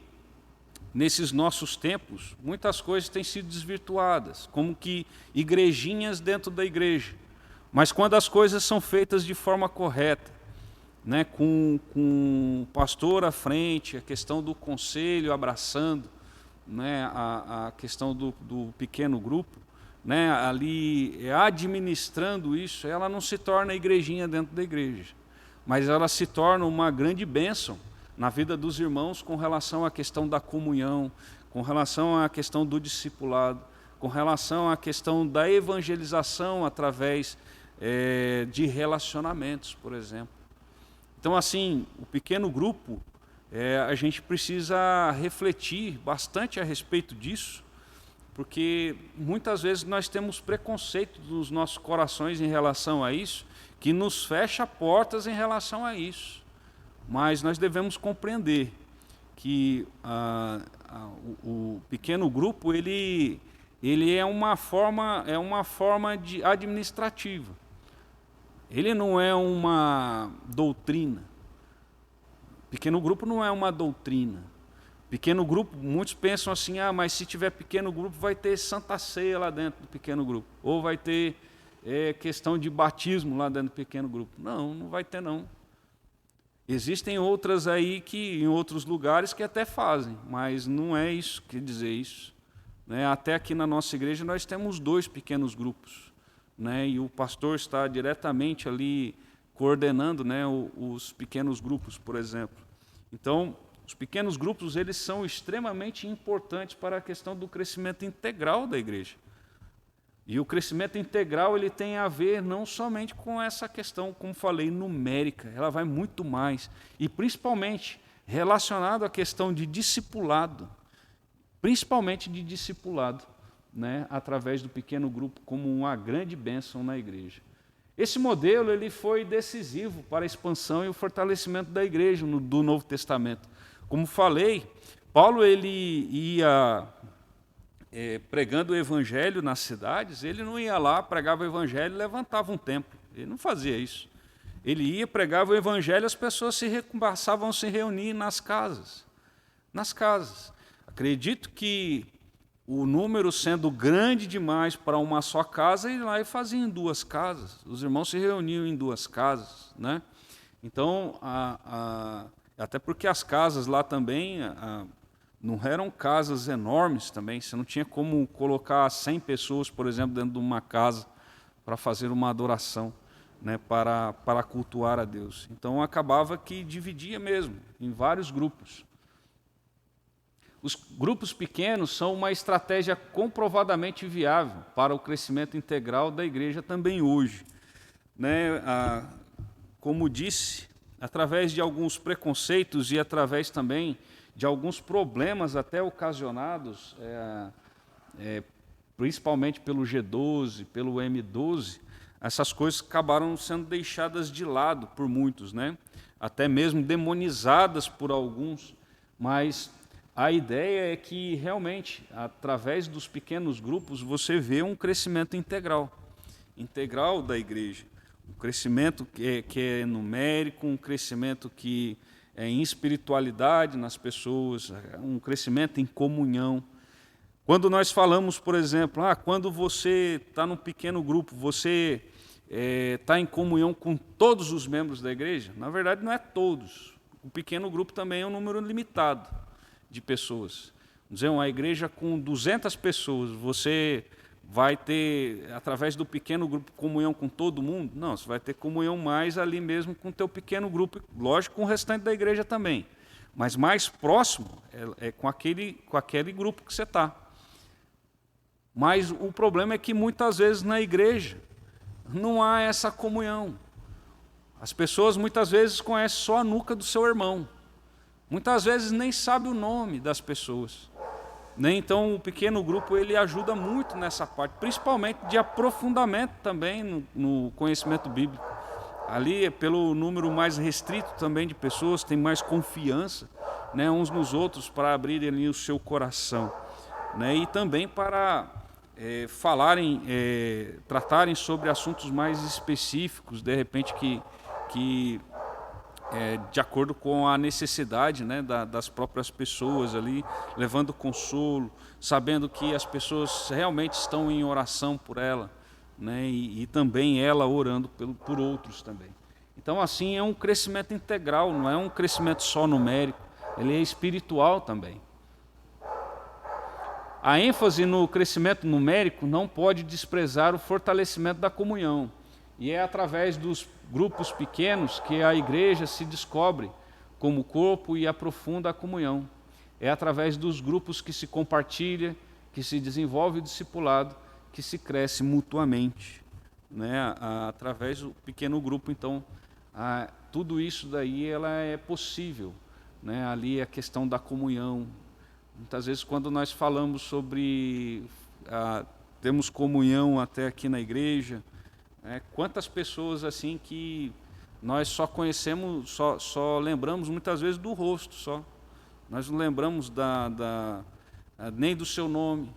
nesses nossos tempos, muitas coisas têm sido desvirtuadas, como que igrejinhas dentro da igreja. Mas quando as coisas são feitas de forma correta, né, com o pastor à frente, a questão do conselho abraçando, né, a questão do pequeno grupo, né, ali administrando isso, ela não se torna igrejinha dentro da igreja, mas ela se torna uma grande bênção na vida dos irmãos com relação à questão da comunhão, com relação à questão do discipulado, com relação à questão da evangelização através de relacionamentos, por exemplo. Então, assim, o pequeno grupo, a gente precisa refletir bastante a respeito disso, porque muitas vezes nós temos preconceito nos nossos corações em relação a isso, que nos fecha portas em relação a isso. Mas nós devemos compreender que o pequeno grupo ele é uma forma administrativa. Ele não é uma doutrina. Pequeno grupo não é uma doutrina. Pequeno grupo, muitos pensam assim, mas se tiver pequeno grupo vai ter Santa Ceia lá dentro do pequeno grupo, ou vai ter questão de batismo lá dentro do pequeno grupo. Não, não vai ter não. Existem outras aí que em outros lugares que até fazem, mas não é isso que quer dizer isso. Né? Até aqui na nossa igreja nós temos 2 pequenos grupos, né? E o pastor está diretamente ali coordenando, né, os pequenos grupos, por exemplo. Então, os pequenos grupos eles são extremamente importantes para a questão do crescimento integral da igreja. E o crescimento integral ele tem a ver não somente com essa questão, como falei, numérica, ela vai muito mais. E principalmente relacionado à questão de discipulado, principalmente de discipulado, né, através do pequeno grupo, como uma grande bênção na igreja. Esse modelo ele foi decisivo para a expansão e o fortalecimento da igreja do Novo Testamento. Como falei, Paulo ele ia pregando o evangelho nas cidades, ele não ia lá, pregava o evangelho e levantava um templo. Ele não fazia isso. Ele ia, pregava o evangelho, as pessoas passavam a se reunir nas casas. Nas casas. Acredito que o número sendo grande demais para uma só casa, ele lá e fazia em 2 casas. Os irmãos se reuniam em 2 casas, né? Então, até porque as casas lá também não eram casas enormes também. Você não tinha como colocar 100 pessoas, por exemplo, dentro de uma casa para fazer uma adoração, né? Para cultuar a Deus. Então, acabava que dividia mesmo em vários grupos. Os grupos pequenos são uma estratégia comprovadamente viável para o crescimento integral da igreja também hoje. Né? Como disse, através de alguns preconceitos e através também de alguns problemas até ocasionados, principalmente pelo G12, pelo M12, essas coisas acabaram sendo deixadas de lado por muitos, né? Até mesmo demonizadas por alguns, mas a ideia é que, realmente, através dos pequenos grupos, você vê um crescimento integral da igreja. Um crescimento que é numérico, um crescimento que é em espiritualidade nas pessoas, um crescimento em comunhão. Quando nós falamos, por exemplo, quando você está num pequeno grupo, você está em comunhão com todos os membros da igreja? Na verdade, não é todos. O pequeno grupo também é um número limitado de pessoas. Vamos dizer, uma igreja com 200 pessoas, você vai ter, através do pequeno grupo, comunhão com todo mundo? Não, você vai ter comunhão mais ali mesmo com o teu pequeno grupo, lógico, com o restante da igreja também. Mas mais próximo é com aquele grupo que você está. Mas o problema é que muitas vezes na igreja não há essa comunhão. As pessoas muitas vezes conhecem só a nuca do seu irmão. Muitas vezes nem sabe o nome das pessoas. Então, o pequeno grupo ele ajuda muito nessa parte, principalmente de aprofundamento também no conhecimento bíblico. Ali, pelo número mais restrito também de pessoas, tem mais confiança, né, uns nos outros para abrirem ali o seu coração. Né, e também para tratarem sobre assuntos mais específicos, de repente que de acordo com a necessidade, né, das próprias pessoas ali, levando consolo, sabendo que as pessoas realmente estão em oração por ela, né, e também ela orando por outros também. Então, assim, é um crescimento integral, não é um crescimento só numérico, ele é espiritual também. A ênfase no crescimento numérico não pode desprezar o fortalecimento da comunhão. E é através dos grupos pequenos que a igreja se descobre como corpo e aprofunda a comunhão. É através dos grupos que se compartilha, que se desenvolve o discipulado, que se cresce mutuamente. Né? Através do pequeno grupo, então, tudo isso daí ela é possível. Né? Ali é a questão da comunhão. Muitas vezes quando nós falamos sobre temos comunhão até aqui na igreja, quantas pessoas assim que nós só conhecemos, só lembramos muitas vezes do rosto só. Nós não lembramos nem do seu nome.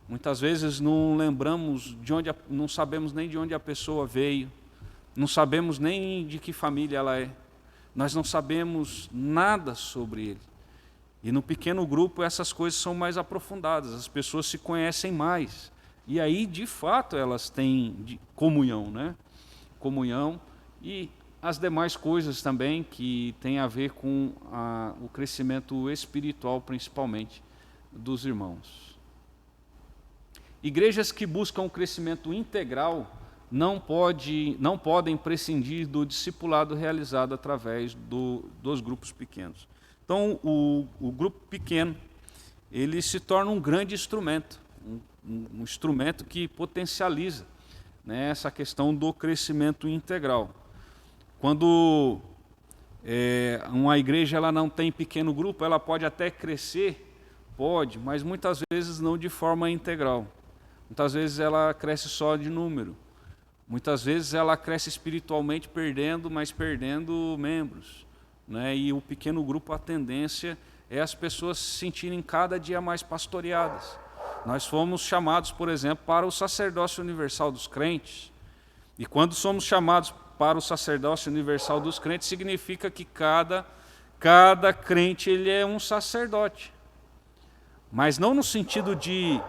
Muitas vezes não lembramos não sabemos nem de onde a pessoa veio, não sabemos nem de que família ela é. Nós não sabemos nada sobre ele. E no pequeno grupo essas coisas são mais aprofundadas, as pessoas se conhecem mais. E aí, de fato, elas têm comunhão, né? Comunhão e as demais coisas também que têm a ver com o crescimento espiritual, principalmente, dos irmãos. Igrejas que buscam o crescimento integral não podem prescindir do discipulado realizado através dos grupos pequenos. Então, o grupo pequeno, ele se torna um grande instrumento, um instrumento que potencializa, né, essa questão do crescimento integral. Quando uma igreja ela não tem pequeno grupo, ela pode até crescer, pode, mas muitas vezes não de forma integral. Muitas vezes ela cresce só de número. Muitas vezes ela cresce espiritualmente perdendo membros, né? E o pequeno grupo, a tendência é as pessoas se sentirem cada dia mais pastoreadas. Nós fomos chamados, por exemplo, para o sacerdócio universal dos crentes. E quando somos chamados para o sacerdócio universal dos crentes, significa que cada crente ele é um sacerdote. Mas não no sentido de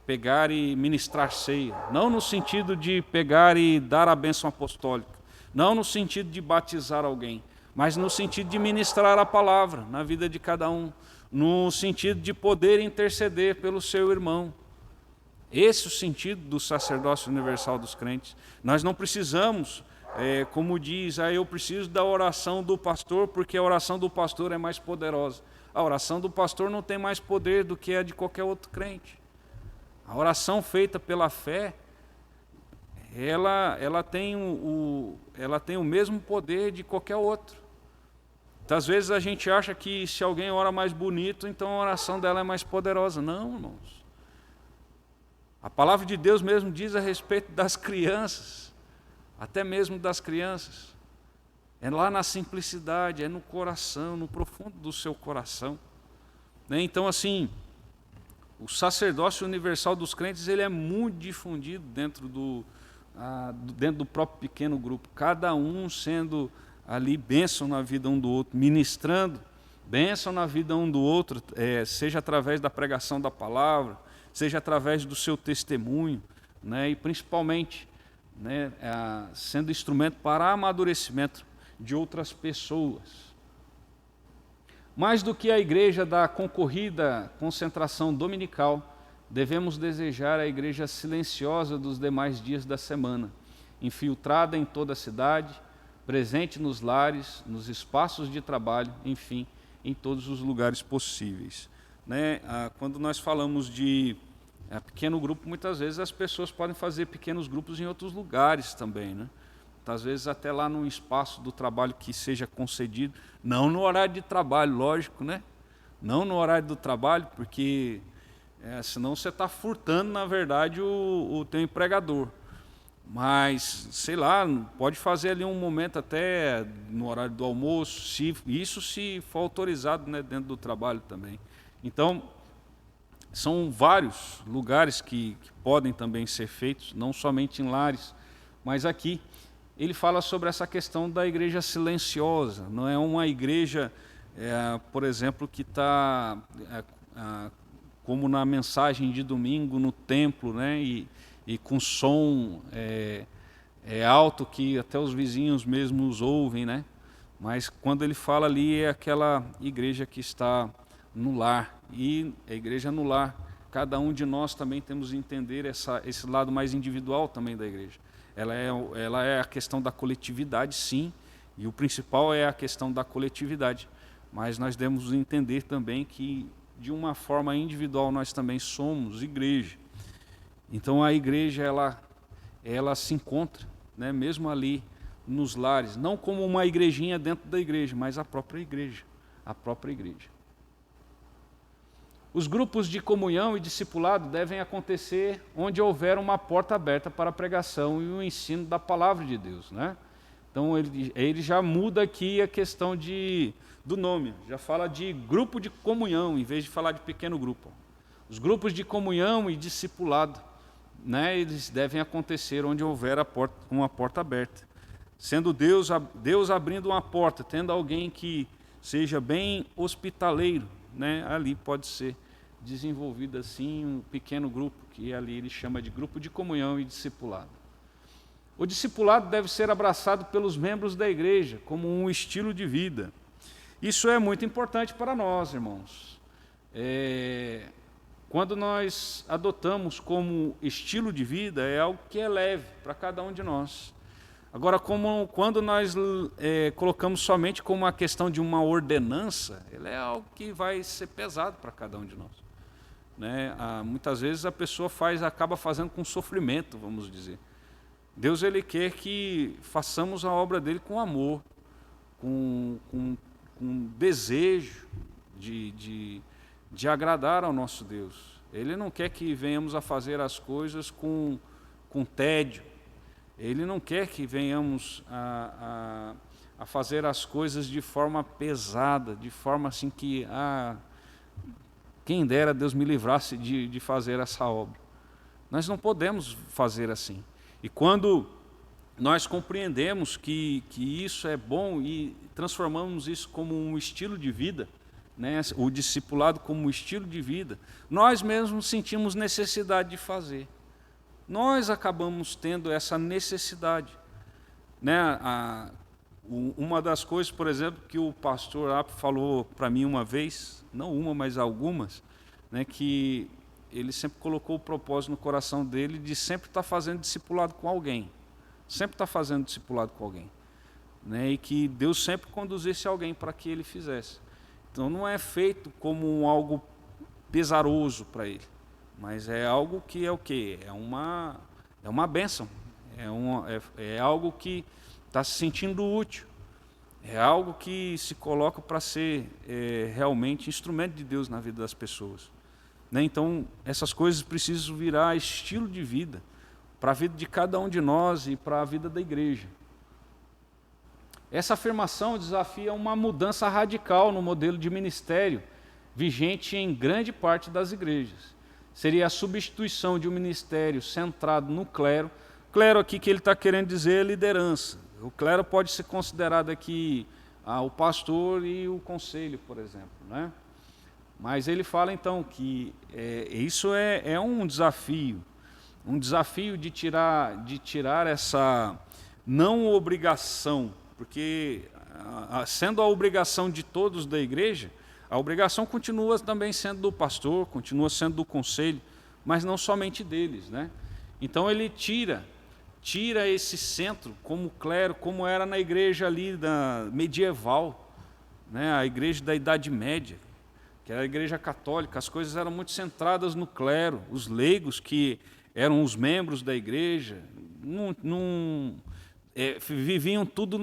pegar e ministrar ceia, não no sentido de pegar e dar a bênção apostólica, não no sentido de batizar alguém, mas no sentido de ministrar a palavra na vida de cada um, no sentido de poder interceder pelo seu irmão. Esse é o sentido do sacerdócio universal dos crentes. Nós não precisamos, como diz, eu preciso da oração do pastor, porque a oração do pastor é mais poderosa. A oração do pastor não tem mais poder do que a de qualquer outro crente. A oração feita pela fé, ela tem o mesmo poder de qualquer outro. Muitas vezes a gente acha que se alguém ora mais bonito, então a oração dela é mais poderosa. Não, irmãos. A palavra de Deus mesmo diz a respeito das crianças, até mesmo das crianças. É lá na simplicidade, é no coração, no profundo do seu coração. Então, assim, o sacerdócio universal dos crentes ele é muito difundido dentro do próprio pequeno grupo. Cada um sendo ali bênção na vida um do outro, ministrando bênção na vida um do outro, seja através da pregação da palavra, seja através do seu testemunho, né, e principalmente, né, sendo instrumento para amadurecimento de outras pessoas. Mais do que a igreja da concorrida concentração dominical, devemos desejar a igreja silenciosa dos demais dias da semana, infiltrada em toda a cidade, presente nos lares, nos espaços de trabalho, enfim, em todos os lugares possíveis. Né? Quando nós falamos de pequeno grupo, muitas vezes as pessoas podem fazer pequenos grupos em outros lugares também, né? Às vezes até lá num espaço do trabalho que seja concedido, não no horário de trabalho, lógico, né? Não no horário do trabalho, porque senão você está furtando, na verdade, o teu empregador. Mas, sei lá, pode fazer ali um momento até no horário do almoço, se for autorizado, né, dentro do trabalho também. Então, são vários lugares que podem também ser feitos, não somente em lares, mas aqui. Ele fala sobre essa questão da igreja silenciosa. Não é uma igreja, por exemplo, que está, como na mensagem de domingo, no templo, né, e com som alto que até os vizinhos mesmos ouvem, né? Mas quando ele fala ali é aquela igreja que está no lar. E a igreja no lar, cada um de nós também temos que entender esse lado mais individual também da igreja. Ela é a questão da coletividade, sim, e o principal é a questão da coletividade. Mas nós devemos entender também que, de uma forma individual, nós também somos igreja. Então, a igreja, ela se encontra, né, mesmo ali nos lares, não como uma igrejinha dentro da igreja, mas a própria igreja. A própria igreja. Os grupos de comunhão e discipulado devem acontecer onde houver uma porta aberta para a pregação e o ensino da palavra de Deus, né? Então ele já muda aqui a questão do nome, já fala de grupo de comunhão, em vez de falar de pequeno grupo. Os grupos de comunhão e discipulado, né, eles devem acontecer onde houver uma porta aberta. Sendo Deus abrindo uma porta, tendo alguém que seja bem hospitaleiro, né? Ali pode ser desenvolvido assim um pequeno grupo, que ali ele chama de grupo de comunhão e discipulado. O discipulado deve ser abraçado pelos membros da igreja como um estilo de vida. Isso é muito importante para nós, irmãos. Quando nós adotamos como estilo de vida, é algo que é leve para cada um de nós. Agora, quando nós colocamos somente como uma questão de uma ordenança, ele é algo que vai ser pesado para cada um de nós. Né? Muitas vezes a pessoa acaba fazendo com sofrimento, vamos dizer. Deus ele quer que façamos a obra dele com amor, com desejo de agradar ao nosso Deus. Ele não quer que venhamos a fazer as coisas com tédio. Ele não quer que venhamos a fazer as coisas de forma pesada, de forma assim que, quem dera Deus me livrasse de fazer essa obra. Nós não podemos fazer assim. E quando nós compreendemos que isso é bom e transformamos isso como um estilo de vida, né, o discipulado como um estilo de vida, nós mesmos sentimos necessidade de fazer. Nós acabamos tendo essa necessidade. Né? Uma das coisas, por exemplo, que o pastor App falou para mim uma vez, não uma, mas algumas, né, que ele sempre colocou o propósito no coração dele de sempre estar fazendo discipulado com alguém. Sempre estar fazendo discipulado com alguém. Né? E que Deus sempre conduzisse alguém para que ele fizesse. Então não é feito como algo pesaroso para ele, mas é algo que é o quê? É uma bênção. É algo que está se sentindo útil. É algo que se coloca para ser realmente instrumento de Deus na vida das pessoas. Né? Então, essas coisas precisam virar estilo de vida para a vida de cada um de nós e para a vida da igreja. Essa afirmação desafia uma mudança radical no modelo de ministério vigente em grande parte das igrejas. Seria a substituição de um ministério centrado no clero. Clero aqui que ele está querendo dizer é liderança. O clero pode ser considerado aqui o pastor e o conselho, por exemplo, né? Mas ele fala então que isso é um desafio de tirar essa não obrigação, porque sendo a obrigação de todos da igreja, a obrigação continua também sendo do pastor, continua sendo do conselho, mas não somente deles, né? Então ele tira esse centro como clero, como era na igreja ali medieval, né? A igreja da Idade Média, que era a igreja católica, as coisas eram muito centradas no clero, os leigos que eram os membros da igreja, viviam tudo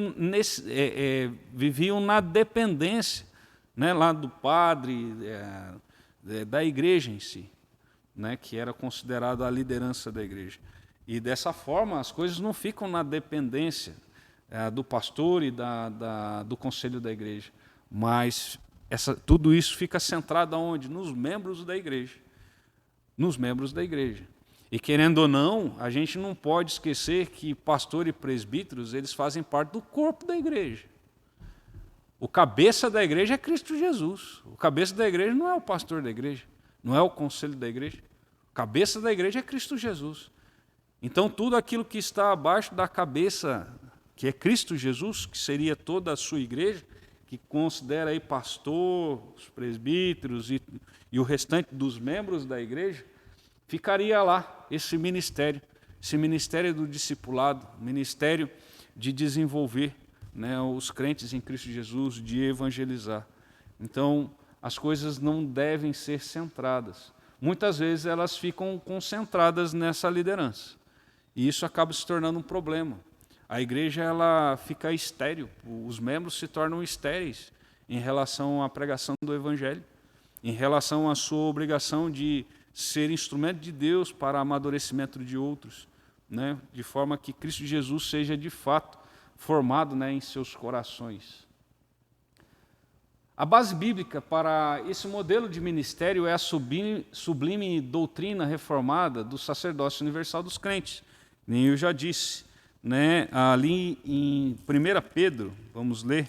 viviam na dependência, né, lá do padre, da igreja em si, né, que era considerado a liderança da igreja. E dessa forma as coisas não ficam na dependência do pastor e do conselho da igreja, mas tudo isso fica centrado aonde? Nos membros da igreja. Nos membros da igreja. E querendo ou não, a gente não pode esquecer que pastor e presbíteros, eles fazem parte do corpo da igreja. O cabeça da igreja é Cristo Jesus. O cabeça da igreja não é o pastor da igreja, não é o conselho da igreja. O cabeça da igreja é Cristo Jesus. Então, tudo aquilo que está abaixo da cabeça, que é Cristo Jesus, que seria toda a sua igreja, que considera aí pastor, os presbíteros e o restante dos membros da igreja, ficaria lá esse ministério do discipulado, ministério de desenvolver, né, os crentes em Cristo Jesus, de evangelizar. Então, as coisas não devem ser centradas. Muitas vezes elas ficam concentradas nessa liderança. E isso acaba se tornando um problema. A igreja ela fica estéril, os membros se tornam estéreis em relação à pregação do evangelho, em relação à sua obrigação de ser instrumento de Deus para amadurecimento de outros, né, de forma que Cristo Jesus seja de fato formado, né, em seus corações. A base bíblica para esse modelo de ministério é a sublime doutrina reformada do sacerdócio universal dos crentes. Nem eu já disse, né, ali em 1 Pedro, vamos ler,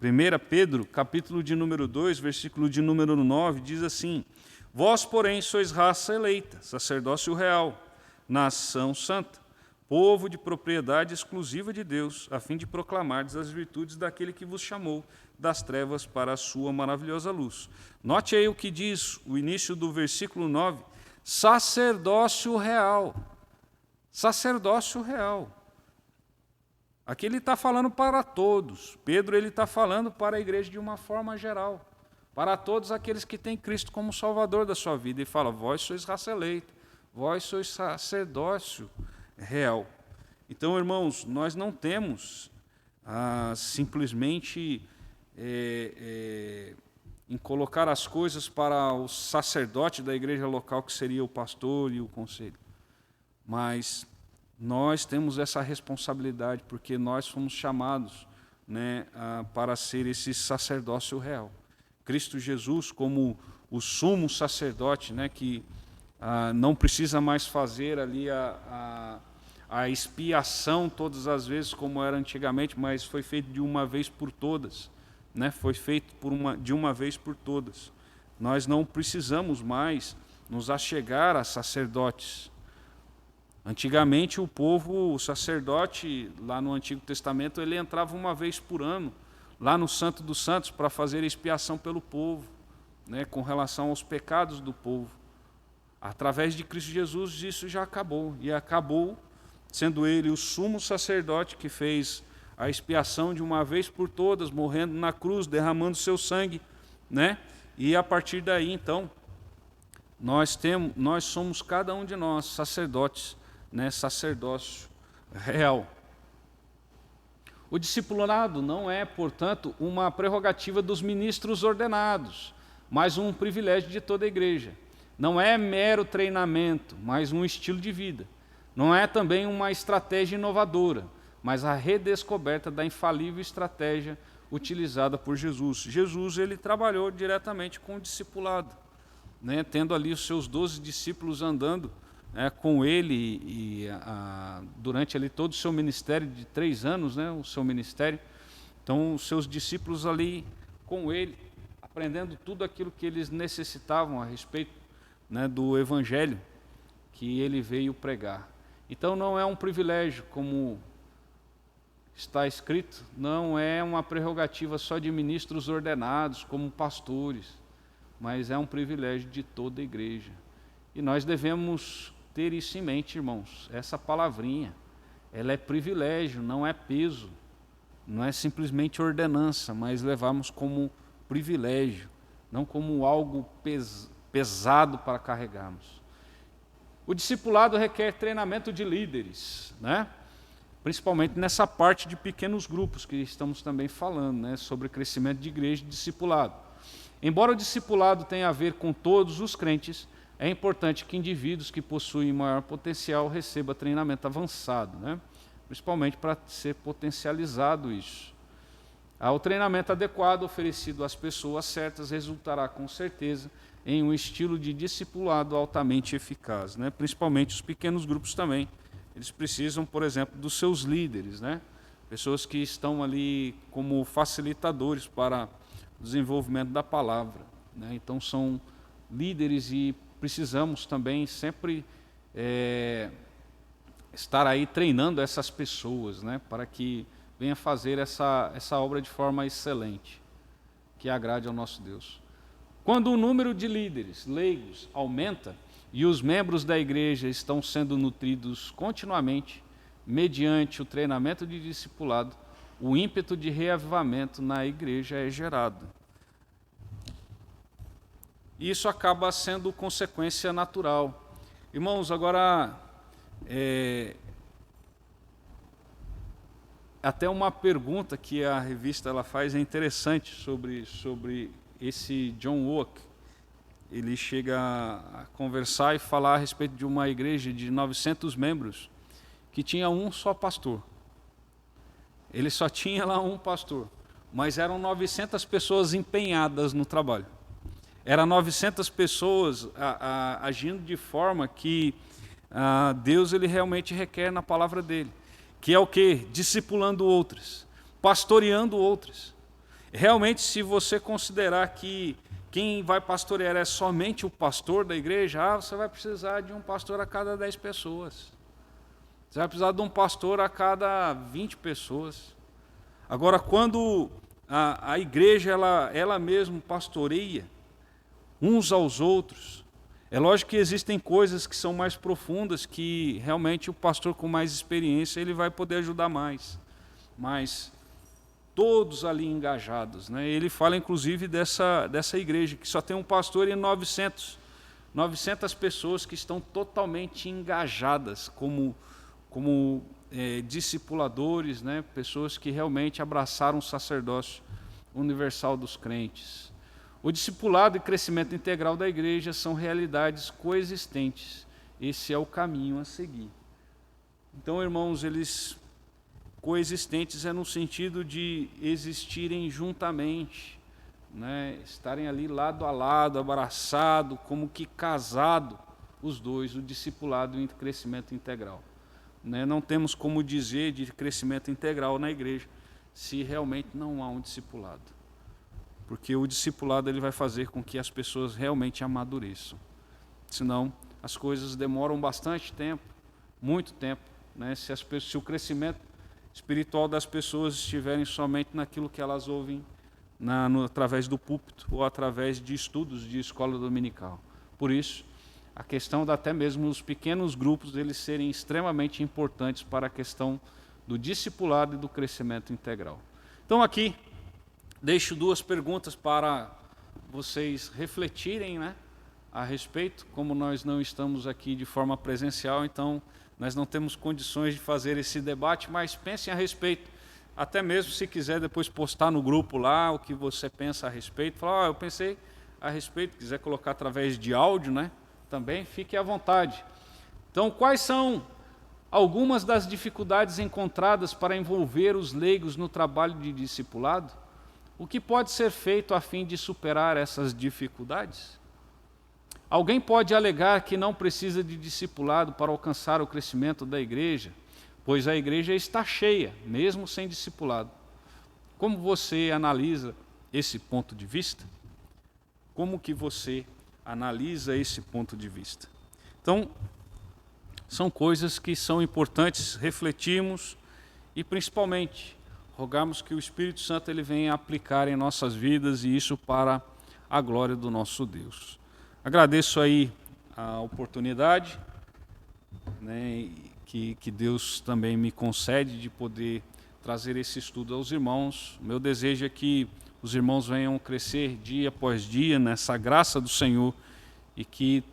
1 Pedro, capítulo de número 2, versículo de número 9, diz assim: Vós, porém, sois raça eleita, sacerdócio real, nação santa, povo de propriedade exclusiva de Deus, a fim de proclamardes as virtudes daquele que vos chamou das trevas para a sua maravilhosa luz. Note aí o que diz o início do versículo 9, sacerdócio real. Sacerdócio real. Aqui ele está falando para todos. Pedro ele está falando para a igreja de uma forma geral. Para todos aqueles que têm Cristo como Salvador da sua vida. E fala, vós sois raça eleita, vós sois sacerdócio real. Então, irmãos, nós não temos simplesmente em colocar as coisas para o sacerdote da igreja local, que seria o pastor e o conselho. Mas nós temos essa responsabilidade, porque nós fomos chamados, né, para ser esse sacerdócio real. Cristo Jesus, como o sumo sacerdote, né, que não precisa mais fazer ali a expiação todas as vezes, como era antigamente, mas foi feito de uma vez por todas. Né, foi feito de uma vez por todas. Nós não precisamos mais nos achegar a sacerdotes. Antigamente o sacerdote, lá no Antigo Testamento, ele entrava uma vez por ano, lá no Santo dos Santos, para fazer expiação pelo povo, né, com relação aos pecados do povo. Através de Cristo Jesus, isso já acabou, e acabou sendo ele o sumo sacerdote que fez a expiação de uma vez por todas, morrendo na cruz, derramando seu sangue, né? E a partir daí, então, nós somos cada um de nós sacerdotes, né, sacerdócio real. O discipulado não é, portanto, uma prerrogativa dos ministros ordenados, mas um privilégio de toda a igreja. Não é mero treinamento, mas um estilo de vida. Não é também uma estratégia inovadora, mas a redescoberta da infalível estratégia utilizada por Jesus. Jesus ele trabalhou diretamente com o discipulado, né, tendo ali os seus 12 discípulos andando com ele durante ali todo o seu ministério de 3 anos, né, o seu ministério. Então, os seus discípulos ali com ele, aprendendo tudo aquilo que eles necessitavam a respeito, né, do evangelho que ele veio pregar. Então, não é um privilégio, como está escrito, não é uma prerrogativa só de ministros ordenados, como pastores, mas é um privilégio de toda a igreja. E nós devemos ter isso em mente, irmãos. Essa palavrinha, ela é privilégio, não é peso, não é simplesmente ordenança, mas levamos como privilégio, não como algo pesado para carregarmos. O discipulado requer treinamento de líderes, né? Principalmente nessa parte de pequenos grupos que estamos também falando, né, sobre crescimento de igreja e discipulado. Embora o discipulado tenha a ver com todos os crentes, é importante que indivíduos que possuem maior potencial recebam treinamento avançado, né, principalmente para ser potencializado isso. O treinamento adequado oferecido às pessoas certas resultará com certeza em um estilo de discipulado altamente eficaz, né, principalmente os pequenos grupos também. Eles precisam, por exemplo, dos seus líderes, né? Pessoas que estão ali como facilitadores para o desenvolvimento da palavra, né? Então, são líderes e precisamos também sempre estar aí treinando essas pessoas, né? Para que venha fazer essa obra de forma excelente, que agrade ao nosso Deus. Quando o número de líderes leigos aumenta, e os membros da igreja estão sendo nutridos continuamente, mediante o treinamento de discipulado, o ímpeto de reavivamento na igreja é gerado. Isso acaba sendo consequência natural. Irmãos, agora, até uma pergunta que a revista ela faz é interessante sobre esse John Oak. Ele chega a conversar e falar a respeito de uma igreja de 900 membros que tinha um só pastor. Ele só tinha lá um pastor, mas eram 900 pessoas empenhadas no trabalho. Eram 900 pessoas agindo de forma que Deus ele realmente requer na palavra dele, que é o quê? Discipulando outros, pastoreando outros. Realmente, se você considerar que quem vai pastorear é somente o pastor da igreja, você vai precisar de um pastor a cada 10 pessoas. Você vai precisar de um pastor a cada 20 pessoas. Agora, quando a igreja ela mesma pastoreia uns aos outros, é lógico que existem coisas que são mais profundas, que realmente o pastor com mais experiência ele vai poder ajudar mais. Mas todos ali engajados, né? Ele fala inclusive dessa igreja, que só tem um pastor e 900 pessoas que estão totalmente engajadas como discipuladores, né? Pessoas que realmente abraçaram o sacerdócio universal dos crentes. O discipulado e crescimento integral da igreja são realidades coexistentes. Esse é o caminho a seguir. Então, irmãos, eles coexistentes é no sentido de existirem juntamente, né? Estarem ali lado a lado, abraçado, como que casado, os dois, o discipulado e o crescimento integral. Né? Não temos como dizer de crescimento integral na igreja se realmente não há um discipulado. Porque o discipulado ele vai fazer com que as pessoas realmente amadureçam. Senão, as coisas demoram bastante tempo, muito tempo, né? Se o crescimento espiritual das pessoas estiverem somente naquilo que elas ouvem através do púlpito ou através de estudos de escola dominical. Por isso, a questão até mesmo os pequenos grupos eles serem extremamente importantes para a questão do discipulado e do crescimento integral. Então aqui, deixo 2 perguntas para vocês refletirem, né, a respeito. Como nós não estamos aqui de forma presencial, então nós não temos condições de fazer esse debate, mas pensem a respeito, até mesmo se quiser depois postar no grupo lá o que você pensa a respeito, falar, eu pensei a respeito, quiser colocar através de áudio, né, também fique à vontade. Então, quais são algumas das dificuldades encontradas para envolver os leigos no trabalho de discipulado? O que pode ser feito a fim de superar essas dificuldades? Alguém pode alegar que não precisa de discipulado para alcançar o crescimento da igreja, pois a igreja está cheia, mesmo sem discipulado. Como você analisa esse ponto de vista? Como que você analisa esse ponto de vista? Então, são coisas que são importantes refletirmos e, principalmente, rogarmos que o Espírito Santo ele venha aplicar em nossas vidas e isso para a glória do nosso Deus. Agradeço aí a oportunidade, né, que Deus também me concede de poder trazer esse estudo aos irmãos. Meu desejo é que os irmãos venham crescer dia após dia nessa graça do Senhor e que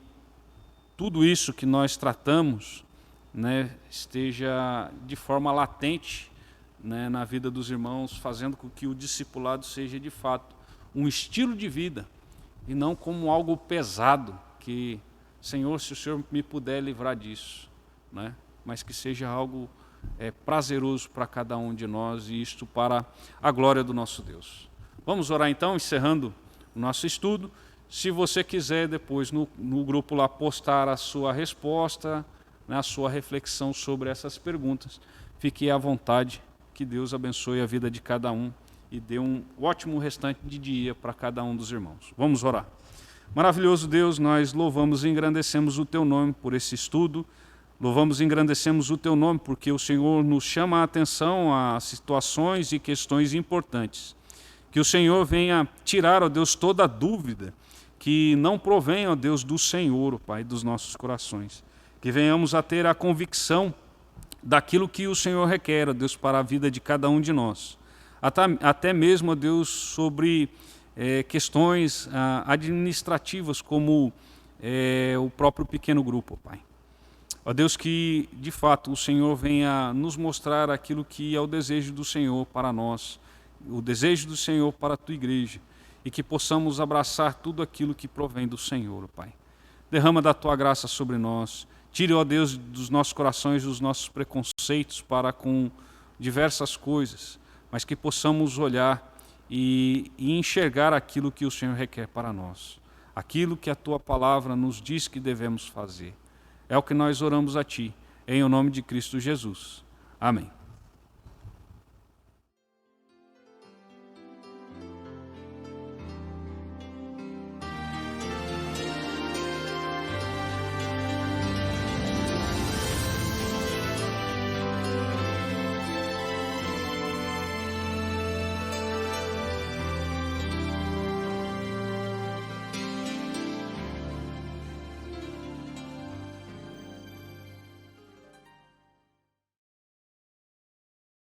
tudo isso que nós tratamos, né, esteja de forma latente, né, na vida dos irmãos, fazendo com que o discipulado seja de fato um estilo de vida e não como algo pesado, que, Senhor, se o Senhor me puder livrar disso, né, mas que seja algo prazeroso para cada um de nós e isto para a glória do nosso Deus. Vamos orar então, encerrando o nosso estudo. Se você quiser depois no grupo lá postar a sua resposta, né, a sua reflexão sobre essas perguntas, fique à vontade, que Deus abençoe a vida de cada um e dê um ótimo restante de dia para cada um dos irmãos. Vamos orar. Maravilhoso Deus, nós louvamos e engrandecemos o Teu nome por esse estudo, louvamos e engrandecemos o Teu nome porque o Senhor nos chama a atenção a situações e questões importantes. Que o Senhor venha tirar, ó Deus, toda a dúvida que não provém, ó Deus, do Senhor, ó Pai, dos nossos corações. Que venhamos a ter a convicção daquilo que o Senhor requer, ó Deus, para a vida de cada um de nós. Até mesmo, ó Deus, sobre questões administrativas, como o próprio pequeno grupo, ó Pai. Ó Deus, que de fato o Senhor venha nos mostrar aquilo que é o desejo do Senhor para nós, o desejo do Senhor para a Tua igreja, e que possamos abraçar tudo aquilo que provém do Senhor, ó Pai. Derrama da Tua graça sobre nós, tire, ó Deus, dos nossos corações os nossos preconceitos para com diversas coisas, mas que possamos olhar e enxergar aquilo que o Senhor requer para nós, aquilo que a Tua palavra nos diz que devemos fazer. É o que nós oramos a Ti, em o nome de Cristo Jesus. Amém.